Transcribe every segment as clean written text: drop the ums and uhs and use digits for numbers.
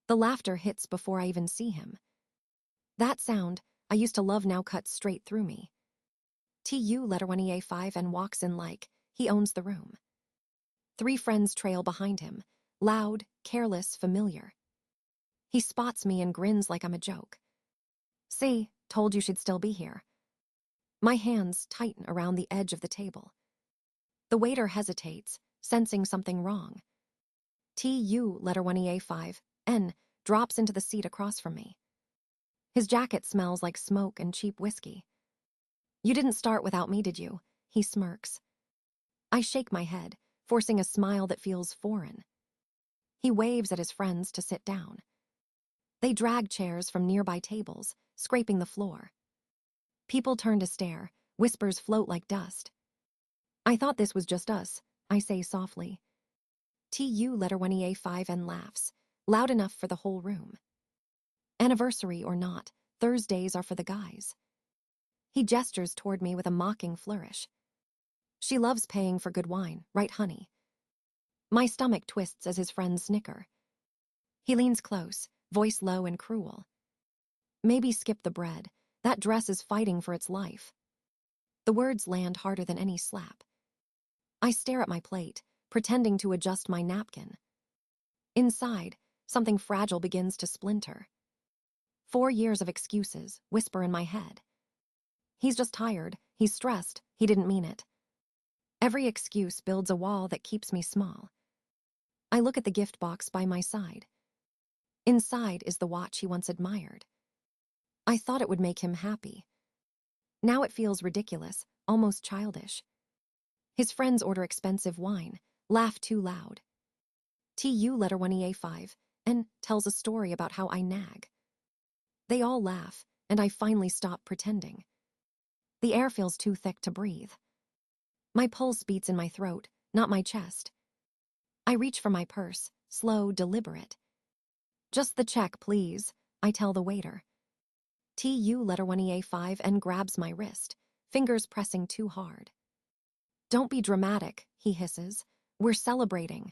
The laughter hits before I even see him. That sound I used to love now cuts straight through me. TU letter 1EA5 and walks in like he owns the room. 3 friends trail behind him, loud, careless, familiar. He spots me and grins like I'm a joke. See, told you she'd still be here. My hands tighten around the edge of the table. The waiter hesitates, sensing something wrong. TU letter 1EA5, N, drops into the seat across from me. His jacket smells like smoke and cheap whiskey. You didn't start without me, did you? He smirks. I shake my head, forcing a smile that feels foreign. He waves at his friends to sit down. They drag chairs from nearby tables, scraping the floor. People turn to stare, whispers float like dust. I thought this was just us, I say softly. TU letter 1EA5 and laughs, loud enough for the whole room. Anniversary or not, Thursdays are for the guys. He gestures toward me with a mocking flourish. She loves paying for good wine, right, honey? My stomach twists as his friends snicker. He leans close, voice low and cruel. Maybe skip the bread. That dress is fighting for its life. The words land harder than any slap. I stare at my plate, pretending to adjust my napkin. Inside, something fragile begins to splinter. 4 years of excuses whisper in my head. He's just tired, he's stressed, he didn't mean it. Every excuse builds a wall that keeps me small. I look at the gift box by my side. Inside is the watch he once admired. I thought it would make him happy. Now it feels ridiculous, almost childish. His friends order expensive wine, laugh too loud. TU letter 1EA5, and tells a story about how I nag. They all laugh, and I finally stop pretending. The air feels too thick to breathe. My pulse beats in my throat, not my chest. I reach for my purse, slow, deliberate. Just the check, please, I tell the waiter. TU letter 1EA5 and grabs my wrist, fingers pressing too hard. Don't be dramatic, he hisses. We're celebrating.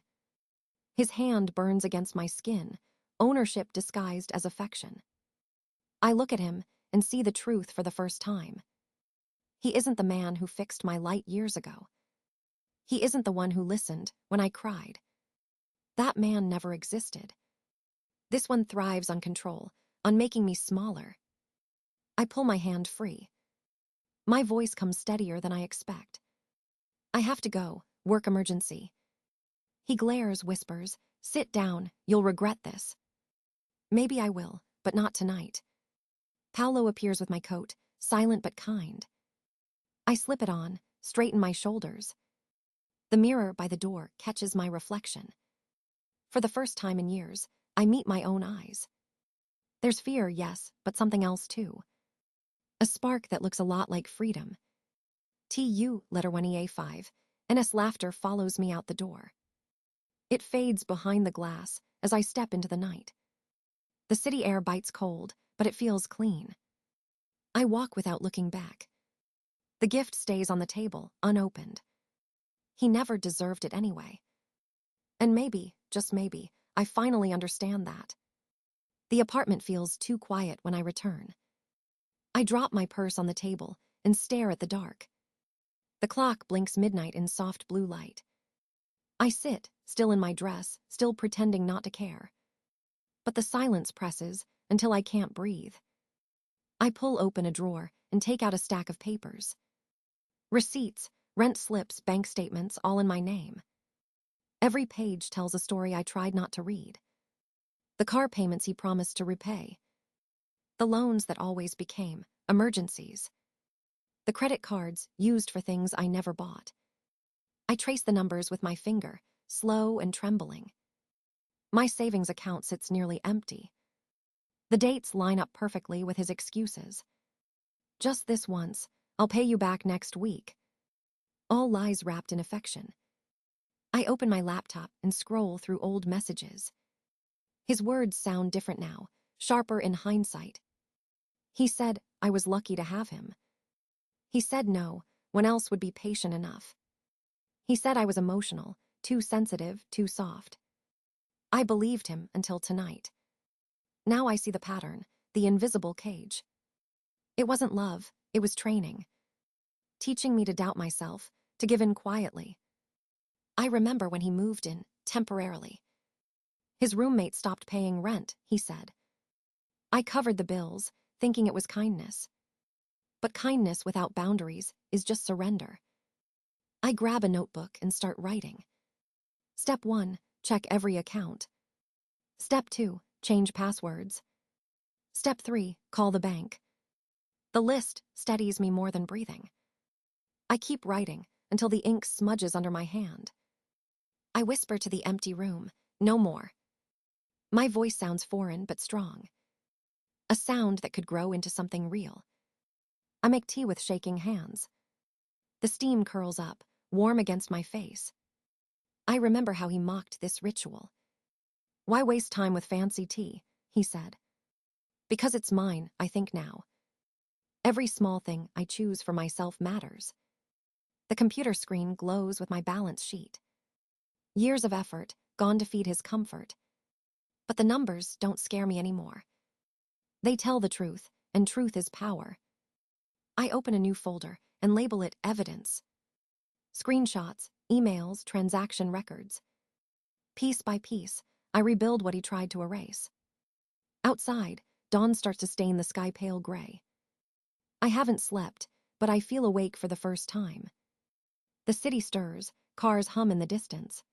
His hand burns against my skin, ownership disguised as affection. I look at him and see the truth for the first time. He isn't the man who fixed my light years ago. He isn't the one who listened when I cried. That man never existed. This one thrives on control, on making me smaller. I pull my hand free. My voice comes steadier than I expect. I have to go, work emergency. He glares, whispers, sit down, you'll regret this. Maybe I will, but not tonight. Paolo appears with my coat, silent but kind. I slip it on, straighten my shoulders. The mirror by the door catches my reflection. For the first time in years, I meet my own eyes. There's fear, yes, but something else too. A spark that looks a lot like freedom. TU letter 1EA5, NS laughter follows me out the door. It fades behind the glass as I step into the night. The city air bites cold, but it feels clean. I walk without looking back. The gift stays on the table, unopened. He never deserved it anyway. And maybe, just maybe, I finally understand that. The apartment feels too quiet when I return. I drop my purse on the table and stare at the dark. The clock blinks midnight in soft blue light. I sit, still in my dress, still pretending not to care. But the silence presses until I can't breathe. I pull open a drawer and take out a stack of papers. Receipts, rent slips, bank statements, all in my name. Every page tells a story I tried not to read. The car payments he promised to repay. The loans that always became emergencies. The credit cards used for things I never bought. I trace the numbers with my finger, slow and trembling. My savings account sits nearly empty. The dates line up perfectly with his excuses. Just this once, I'll pay you back next week. All lies wrapped in affection. I open my laptop and scroll through old messages. His words sound different now, sharper in hindsight. He said I was lucky to have him. He said no, one else would be patient enough. He said I was emotional, too sensitive, too soft. I believed him until tonight. Now I see the pattern, the invisible cage. It wasn't love, it was training. Teaching me to doubt myself, to give in quietly. I remember when he moved in, temporarily. His roommate stopped paying rent, he said. I covered the bills, thinking it was kindness. But kindness without boundaries is just surrender. I grab a notebook and start writing. Step 1, check every account. Step 2, change passwords. Step 3, call the bank. The list steadies me more than breathing. I keep writing until the ink smudges under my hand. I whisper to the empty room, no more. My voice sounds foreign but strong. A sound that could grow into something real. I make tea with shaking hands. The steam curls up, warm against my face. I remember how he mocked this ritual. Why waste time with fancy tea, he said. Because it's mine, I think now. Every small thing I choose for myself matters. The computer screen glows with my balance sheet. Years of effort, gone to feed his comfort. But the numbers don't scare me anymore. They tell the truth, and truth is power. I open a new folder and label it evidence. Screenshots, emails, transaction records. Piece by piece, I rebuild what he tried to erase. Outside, dawn starts to stain the sky pale gray. I haven't slept, but I feel awake for the first time. The city stirs, cars hum in the distance.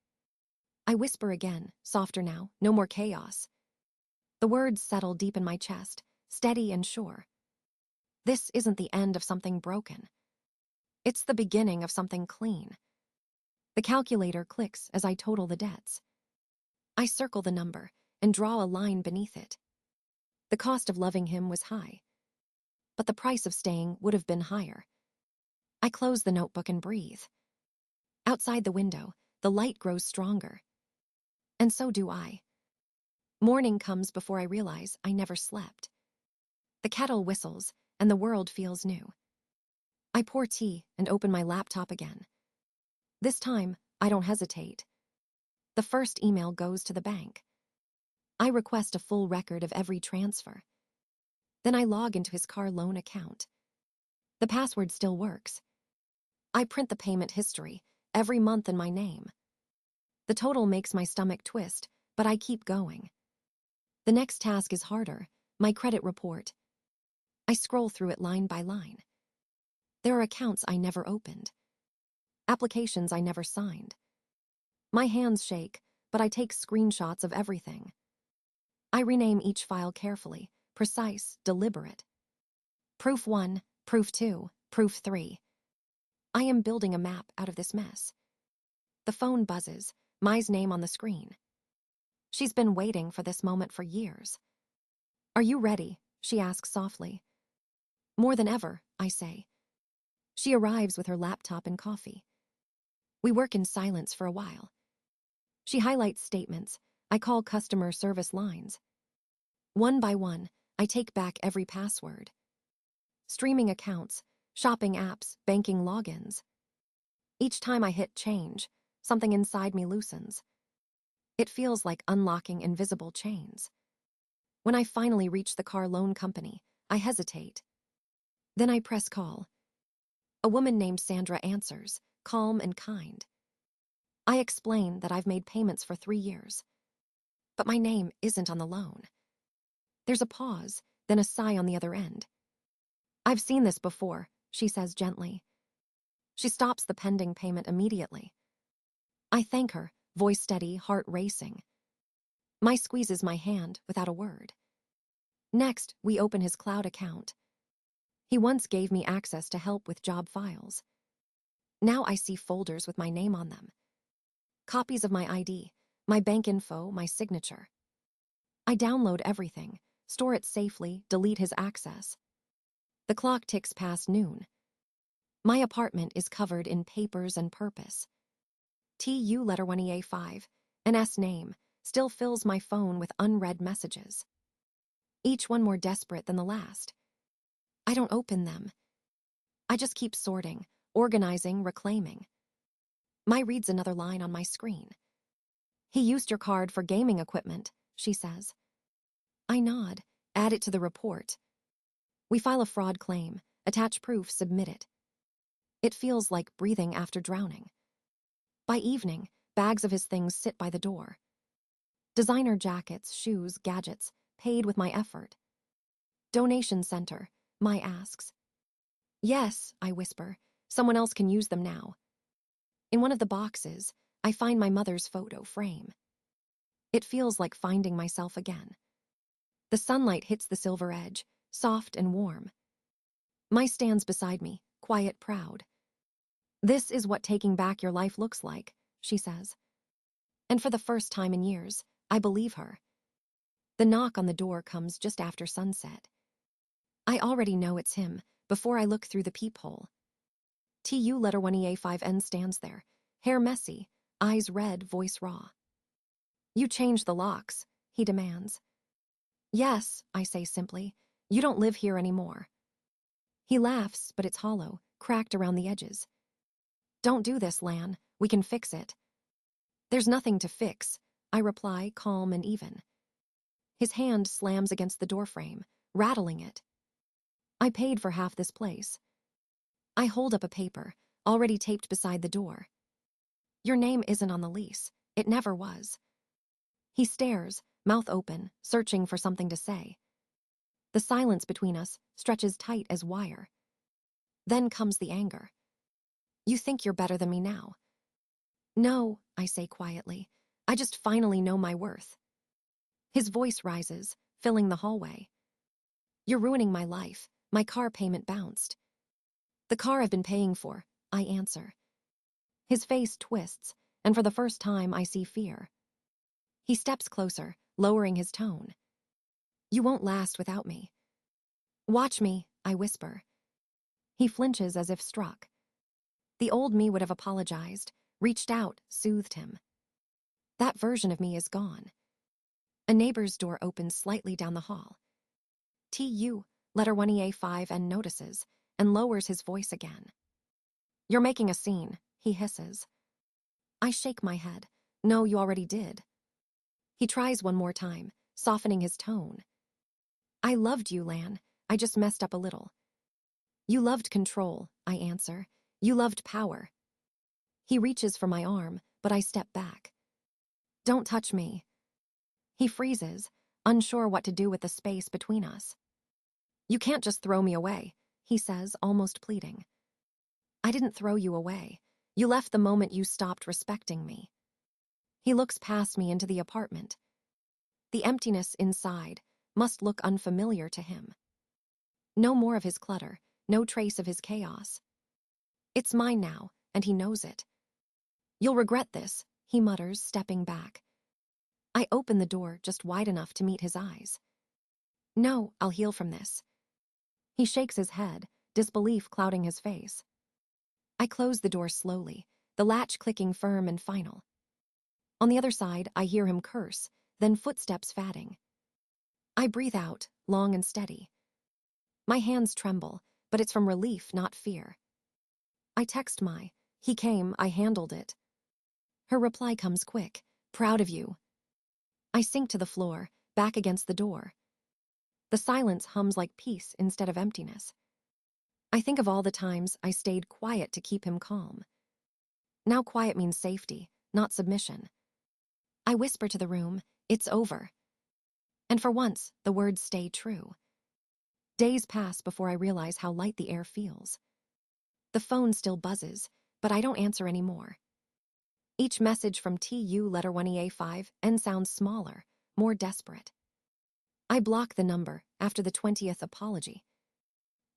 I whisper again, softer now, no more chaos. The words settle deep in my chest, steady and sure. This isn't the end of something broken. It's the beginning of something clean. The calculator clicks as I total the debts. I circle the number and draw a line beneath it. The cost of loving him was high, but the price of staying would have been higher. I close the notebook and breathe. Outside the window, the light grows stronger. And so do I. Morning comes before I realize I never slept. The kettle whistles, and the world feels new. I pour tea and open my laptop again. This time, I don't hesitate. The first email goes to the bank. I request a full record of every transfer. Then I log into his car loan account. The password still works. I print the payment history, every month in my name. The total makes my stomach twist, but I keep going. The next task is harder, my credit report. I scroll through it line by line. There are accounts I never opened. Applications I never signed. My hands shake, but I take screenshots of everything. I rename each file carefully, precise, deliberate. Proof 1, Proof 2, Proof 3. I am building a map out of this mess. The phone buzzes, Mai's name on the screen. She's been waiting for this moment for years. Are you ready? She asks softly. More than ever, I say. She arrives with her laptop and coffee. We work in silence for a while. She highlights statements. I call customer service lines. One by one, I take back every password. Streaming accounts, shopping apps, banking logins. Each time I hit change, something inside me loosens. It feels like unlocking invisible chains. When I finally reach the car loan company, I hesitate. Then I press call. A woman named Sandra answers, calm and kind. I explain that I've made payments for 3 years. But my name isn't on the loan. There's a pause, then a sigh on the other end. I've seen this before, she says gently. She stops the pending payment immediately. I thank her, voice steady, heart racing. Mai squeezes my hand without a word. Next, we open his cloud account. He once gave me access to help with job files. Now I see folders with my name on them. Copies of my ID, my bank info, my signature. I download everything, store it safely, delete his access. The clock ticks past noon. My apartment is covered in papers and purpose. TU letter 1EA5, an S name, still fills my phone with unread messages. Each one more desperate than the last. I don't open them. I just keep sorting, organizing, reclaiming. Mai reads another line on my screen. He used your card for gaming equipment, she says. I nod. Add it to the report. We file a fraud claim. Attach proof, submit it. It feels like breathing after drowning. By evening, bags of his things sit by the door. Designer jackets, shoes, gadgets, paid with my effort. Donation center, my asks. Yes, I whisper. Someone else can use them now. In one of the boxes, I find my mother's photo frame. It feels like finding myself again. The sunlight hits the silver edge, soft and warm. My stands beside me, quiet, proud. This is what taking back your life looks like, she says. And for the first time in years, I believe her. The knock on the door comes just after sunset. I already know it's him, before I look through the peephole. TU letter 1EA5N stands there, hair messy, eyes red, voice raw. You changed the locks, he demands. Yes, I say simply. You don't live here anymore. He laughs, but it's hollow, cracked around the edges. Don't do this, Lan. We can fix it. There's nothing to fix, I reply, calm and even. His hand slams against the doorframe, rattling it. I paid for half this place. I hold up a paper, already taped beside the door. Your name isn't on the lease. It never was. He stares, mouth open, searching for something to say. The silence between us stretches tight as wire. Then comes the anger. You think you're better than me now. No, I say quietly. I just finally know my worth. His voice rises, filling the hallway. You're ruining my life. My car payment bounced. The car I've been paying for, I answer. His face twists, and for the first time I see fear. He steps closer, lowering his tone. You won't last without me. Watch me, I whisper. He flinches as if struck. The old me would have apologized, reached out, soothed him. That version of me is gone. A neighbor's door opens slightly down the hall. TU, letter 1EA5, and notices, and lowers his voice again. You're making a scene, he hisses. I shake my head. No, you already did. He tries one more time, softening his tone. I loved you, Lan. I just messed up a little. You loved control, I answer. You loved power. He reaches for my arm, but I step back. Don't touch me. He freezes, unsure what to do with the space between us. You can't just throw me away, he says, almost pleading. I didn't throw you away. You left the moment you stopped respecting me. He looks past me into the apartment. The emptiness inside must look unfamiliar to him. No more of his clutter, no trace of his chaos. It's mine now, and he knows it. You'll regret this, he mutters, stepping back. I open the door just wide enough to meet his eyes. No, I'll heal from this. He shakes his head, disbelief clouding his face. I close the door slowly, the latch clicking firm and final. On the other side, I hear him curse, then footsteps fading. I breathe out, long and steady. My hands tremble, but it's from relief, not fear. I text he came, I handled it. Her reply comes quick, proud of you. I sink to the floor, back against the door. The silence hums like peace instead of emptiness. I think of all the times I stayed quiet to keep him calm. Now quiet means safety, not submission. I whisper to the room, it's over. And for once, the words stay true. Days pass before I realize how light the air feels. The phone still buzzes, but I don't answer anymore. Each message from TU letter 1EA5 N sounds smaller, more desperate. I block the number after the 20th apology.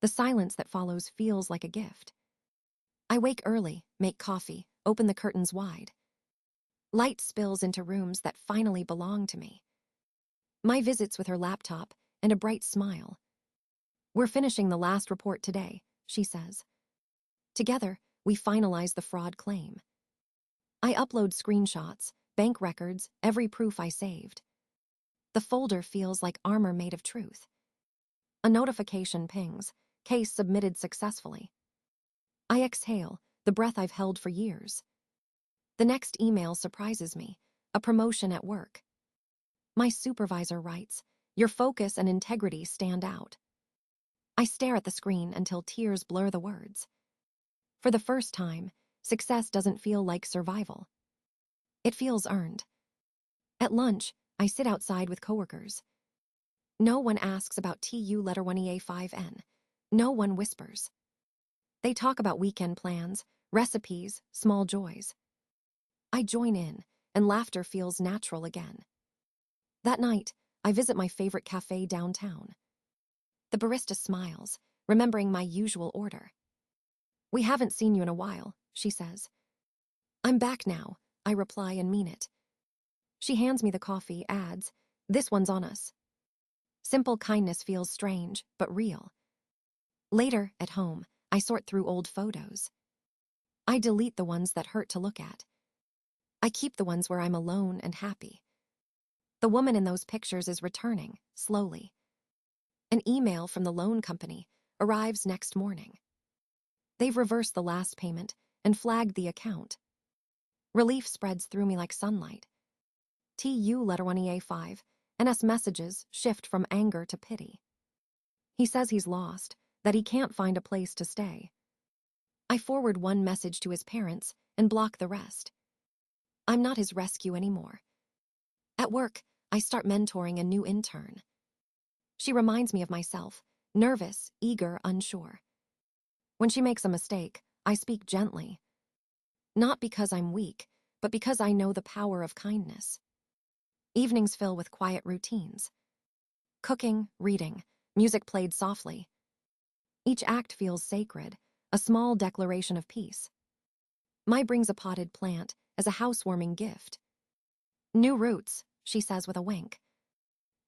The silence that follows feels like a gift. I wake early, make coffee, open the curtains wide. Light spills into rooms that finally belong to me. My visits with her laptop and a bright smile. We're finishing the last report today, she says. Together, we finalize the fraud claim. I upload screenshots, bank records, every proof I saved. The folder feels like armor made of truth. A notification pings, case submitted successfully. I exhale, the breath I've held for years. The next email surprises me, a promotion at work. My supervisor writes, Your focus and integrity stand out. I stare at the screen until tears blur the words. For the first time, success doesn't feel like survival. It feels earned. At lunch, I sit outside with coworkers. No one asks about TU letter 1EA5N. No one whispers. They talk about weekend plans, recipes, small joys. I join in, and laughter feels natural again. That night, I visit my favorite cafe downtown. The barista smiles, remembering my usual order. "We haven't seen you in a while," she says. "I'm back now," I reply and mean it. She hands me the coffee, adds, "This one's on us." Simple kindness feels strange, but real. Later, at home, I sort through old photos. I delete the ones that hurt to look at. I keep the ones where I'm alone and happy. The woman in those pictures is returning, slowly. An email from the loan company arrives next morning. They've reversed the last payment and flagged the account. Relief spreads through me like sunlight. TU letter 1EA5, NS messages shift from anger to pity. He says he's lost, that he can't find a place to stay. I forward one message to his parents and block the rest. I'm not his rescue anymore. At work, I start mentoring a new intern. She reminds me of myself, nervous, eager, unsure. When she makes a mistake, I speak gently. Not because I'm weak, but because I know the power of kindness. Evenings fill with quiet routines. Cooking, reading, music played softly. Each act feels sacred, a small declaration of peace. Mai brings a potted plant as a housewarming gift. "New roots," she says with a wink.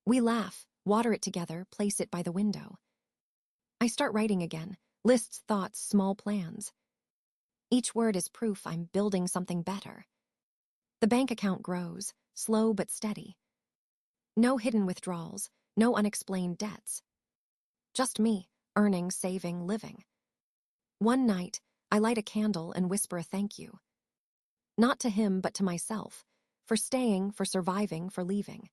We laugh, water it together, place it by the window. I start writing again, lists, thoughts, small plans. Each word is proof I'm building something better. The bank account grows, slow but steady. No hidden withdrawals, no unexplained debts. Just me, earning, saving, living. One night, I light a candle and whisper a thank you. Not to him, but to myself, for staying, for surviving, for leaving.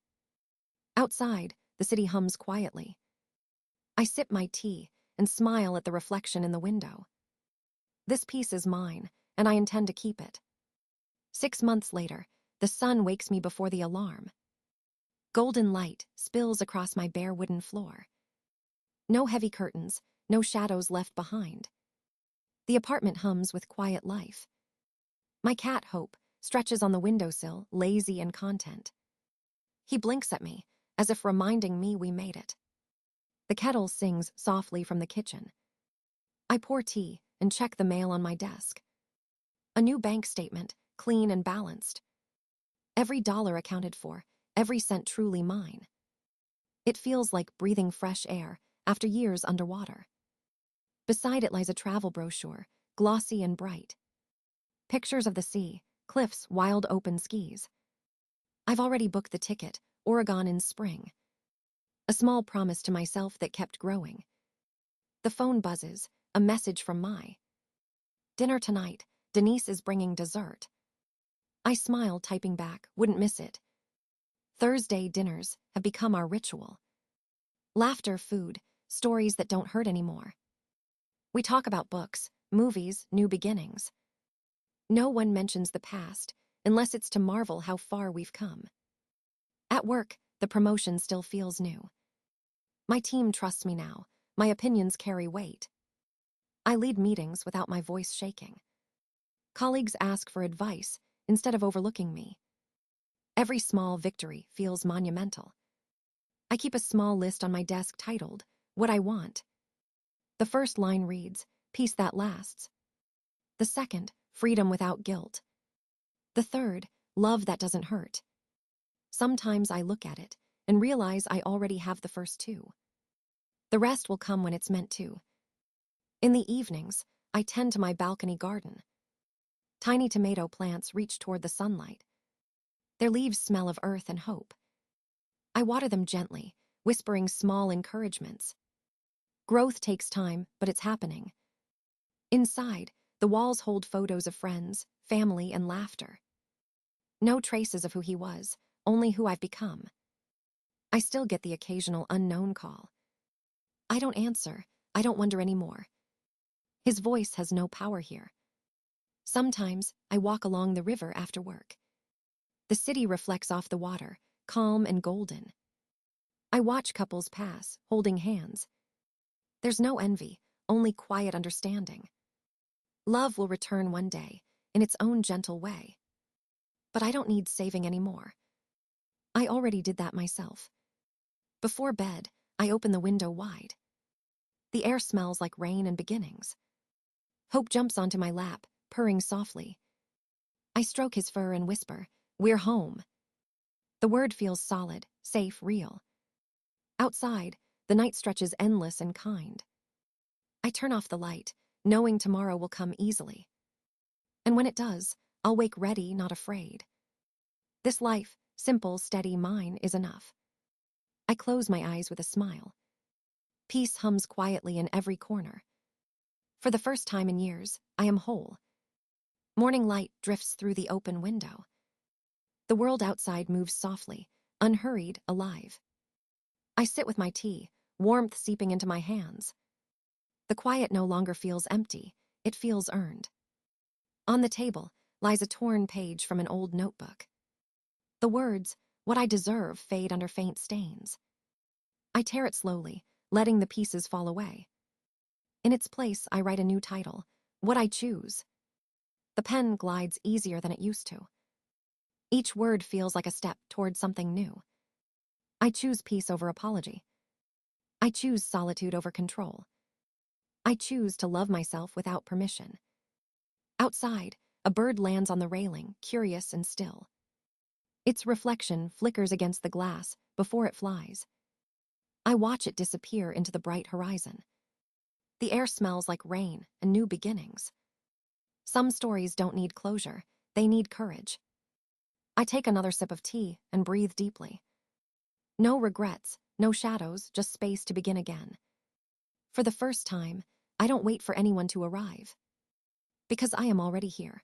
Outside, the city hums quietly. I sip my tea and smile at the reflection in the window. This piece is mine, and I intend to keep it. 6 months later, the sun wakes me before the alarm. Golden light spills across my bare wooden floor. No heavy curtains, no shadows left behind. The apartment hums with quiet life. My cat, Hope, stretches on the windowsill, lazy and content. He blinks at me, as if reminding me we made it. The kettle sings softly from the kitchen. I pour tea and check the mail on my desk. A new bank statement, clean and balanced. Every dollar accounted for, every cent truly mine. It feels like breathing fresh air after years underwater. Beside it lies a travel brochure, glossy and bright. Pictures of the sea, cliffs, wild open skis. I've already booked the ticket, Oregon in spring. A small promise to myself that kept growing. The phone buzzes, a message from Mai. "Dinner tonight, Denise is bringing dessert." I smile, typing back, wouldn't miss it. Thursday dinners have become our ritual. Laughter, food, stories that don't hurt anymore. We talk about books, movies, new beginnings. No one mentions the past, unless it's to marvel how far we've come. At work, the promotion still feels new. My team trusts me now. My opinions carry weight. I lead meetings without my voice shaking. Colleagues ask for advice instead of overlooking me. Every small victory feels monumental. I keep a small list on my desk titled, "What I Want." The first line reads, "Peace that lasts." The second, "Freedom without guilt." The third, "Love that doesn't hurt." Sometimes I look at it and realize I already have the first two. The rest will come when it's meant to. In the evenings, I tend to my balcony garden. Tiny tomato plants reach toward the sunlight. Their leaves smell of earth and hope. I water them gently, whispering small encouragements. Growth takes time, but it's happening. Inside, the walls hold photos of friends, family, and laughter. No traces of who he was, only who I've become. I still get the occasional unknown call. I don't answer. I don't wonder anymore. His voice has no power here. Sometimes I walk along the river after work. The city reflects off the water, calm and golden. I watch couples pass, holding hands. There's no envy, only quiet understanding. Love will return one day, in its own gentle way. But I don't need saving anymore. I already did that myself. Before bed, I open the window wide. The air smells like rain and beginnings. Hope jumps onto my lap, purring softly. I stroke his fur and whisper, "We're home." The word feels solid, safe, real. Outside, the night stretches endless and kind. I turn off the light, knowing tomorrow will come easily. And when it does, I'll wake ready, not afraid. This life, simple, steady, mine, is enough. I close my eyes with a smile. Peace hums quietly in every corner. For the first time in years, I am whole. Morning light drifts through the open window. The world outside moves softly, unhurried, alive. I sit with my tea, warmth seeping into my hands. The quiet no longer feels empty, it feels earned. On the table lies a torn page from an old notebook. The words, "What I deserve," fade under faint stains. I tear it slowly, letting the pieces fall away. In its place, I write a new title, "What I Choose." The pen glides easier than it used to. Each word feels like a step toward something new. I choose peace over apology. I choose solitude over control. I choose to love myself without permission. Outside, a bird lands on the railing, curious and still. Its reflection flickers against the glass before it flies. I watch it disappear into the bright horizon. The air smells like rain and new beginnings. Some stories don't need closure, they need courage. I take another sip of tea and breathe deeply. No regrets, no shadows, just space to begin again. For the first time, I don't wait for anyone to arrive. Because I am already here.